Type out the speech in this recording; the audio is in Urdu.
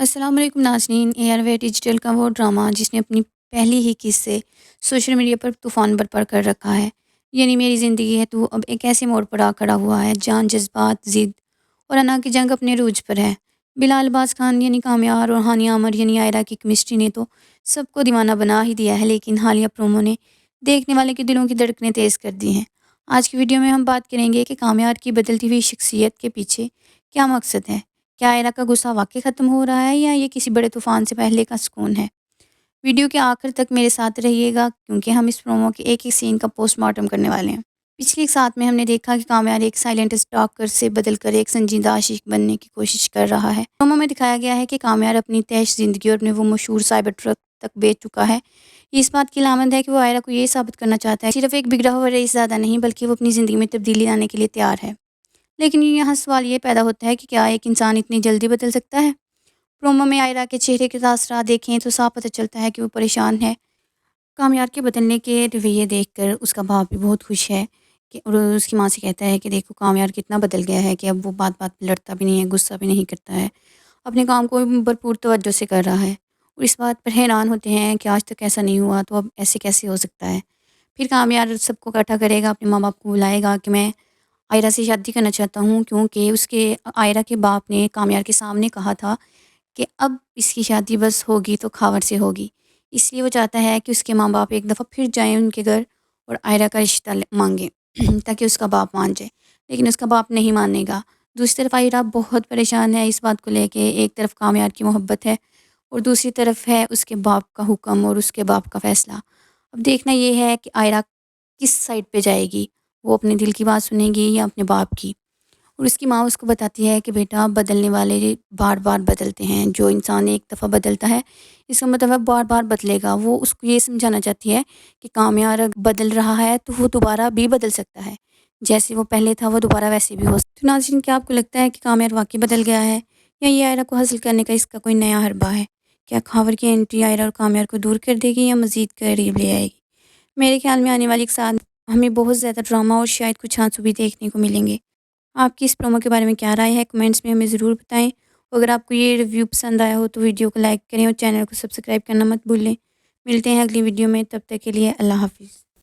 السلام علیکم ناظرین، اے آر وے ڈیجیٹل کا وہ ڈرامہ جس نے اپنی پہلی ہی قسط سے سوشل میڈیا پر طوفان برپا کر رکھا ہے، یعنی میری زندگی ہے تو اب ایک ایسے موڑ پر آ کھڑا ہوا ہے جان جذبات، ضد اور انا کی جنگ اپنے عروج پر ہے۔ بلال باز خان یعنی کامیار اور ہانیہ عامر یعنی آئرہ کی کیمسٹری نے تو سب کو دیوانہ بنا ہی دیا ہے، لیکن حالیہ پرومو نے دیکھنے والے کے دلوں کی دھڑکنیں تیز کر دی ہیں۔ آج کی ویڈیو میں ہم بات کریں گے کہ کامیار کی بدلتی ہوئی شخصیت کے پیچھے کیا مقصد ہے۔ کیا آئرہ کا غصہ واقعی ختم ہو رہا ہے یا یہ کسی بڑے طوفان سے پہلے کا سکون ہے؟ ویڈیو کے آخر تک میرے ساتھ رہیے گا کیونکہ ہم اس پرومو کے ایک ایک سین کا پوسٹ مارٹم کرنے والے ہیں۔ پچھلی ایک ساتھ میں ہم نے دیکھا کہ کامیار ایک سائلنٹ اسٹاکر سے بدل کر ایک سنجیدہ عاشق بننے کی کوشش کر رہا ہے۔ پرومو میں دکھایا گیا ہے کہ کامیار اپنی تیش زندگی اور اپنے وہ مشہور سائبر ٹرک تک بیچ چکا ہے۔ یہ اس بات کی علامت ہے کہ وہ آئرہ کو یہ ثابت کرنا چاہتا ہے صرف ایک بگڑا ہوا رئیس زیادہ نہیں بلکہ وہ اپنی زندگی میں تبدیلی لانے کے لیے تیار ہے۔ لیکن یہاں سوال یہ پیدا ہوتا ہے کہ کیا ایک انسان اتنی جلدی بدل سکتا ہے؟ پرومو میں آئرہ کے چہرے کے تاثرات دیکھیں تو صاف پتہ چلتا ہے کہ وہ پریشان ہے۔ کامیار کے بدلنے کے رویے دیکھ کر اس کا باپ بھی بہت خوش ہے کہ اور اس کی ماں سے کہتا ہے کہ دیکھو کامیار کتنا بدل گیا ہے کہ اب وہ بات بات پہ لڑتا بھی نہیں ہے، غصہ بھی نہیں کرتا ہے، اپنے کام کو بھرپور توجہ سے کر رہا ہے، اور اس بات پر حیران ہوتے ہیں کہ آج تک ایسا نہیں ہوا تو اب ایسے کیسے ہو سکتا ہے۔ پھر کامیار سب کو اکٹھا کرے گا، اپنے ماں باپ کو بلائے گا کہ میں آئرہ سے شادی کرنا چاہتا ہوں، کیونکہ اس کے آئرہ کے باپ نے کامیار کے سامنے کہا تھا کہ اب اس کی شادی بس ہوگی تو کھاور سے ہوگی، اس لیے وہ چاہتا ہے کہ اس کے ماں باپ ایک دفعہ پھر جائیں ان کے گھر اور آئرہ کا رشتہ مانگیں تاکہ اس کا باپ مان جائے، لیکن اس کا باپ نہیں مانے گا۔ دوسری طرف آئرہ بہت پریشان ہے اس بات کو لے کے، ایک طرف کامیار کی محبت ہے اور دوسری طرف ہے اس کے باپ کا حکم اور اس کے باپ کا فیصلہ۔ اب دیکھنا یہ ہے کہ آئرہ کس سائڈ پہ جائے گی، وہ اپنے دل کی بات سنے گی یا اپنے باپ کی۔ اور اس کی ماں اس کو بتاتی ہے کہ بیٹا بدلنے والے بار بار بدلتے ہیں، جو انسان ایک دفعہ بدلتا ہے اس کا مطلب بار بار بدلے گا۔ وہ اس کو یہ سمجھانا چاہتی ہے کہ کامیار بدل رہا ہے تو وہ دوبارہ بھی بدل سکتا ہے، جیسے وہ پہلے تھا وہ دوبارہ ویسے بھی ہو سکتا ہے۔ تو ناظرین، کیا آپ کو لگتا ہے کہ کامیار واقعی بدل گیا ہے یا یہ آئرہ کو حاصل کرنے کا اس کا کوئی نیا حربہ ہے؟ کیا کھاور کی انٹری آئرہ اور کامیار کو دور کر دے گی یا مزید قریب لے آئے گی؟ میرے خیال میں آنے والی ایک ساتھ ہمیں بہت زیادہ ڈرامہ اور شاید کچھ آنسو بھی دیکھنے کو ملیں گے۔ آپ کی اس پرومو کے بارے میں کیا رائے ہے؟ کمنٹس میں ہمیں ضرور بتائیں۔ اگر آپ کو یہ ریویو پسند آیا ہو تو ویڈیو کو لائک کریں اور چینل کو سبسکرائب کرنا مت بھولیں۔ ملتے ہیں اگلی ویڈیو میں، تب تک کے لیے اللہ حافظ۔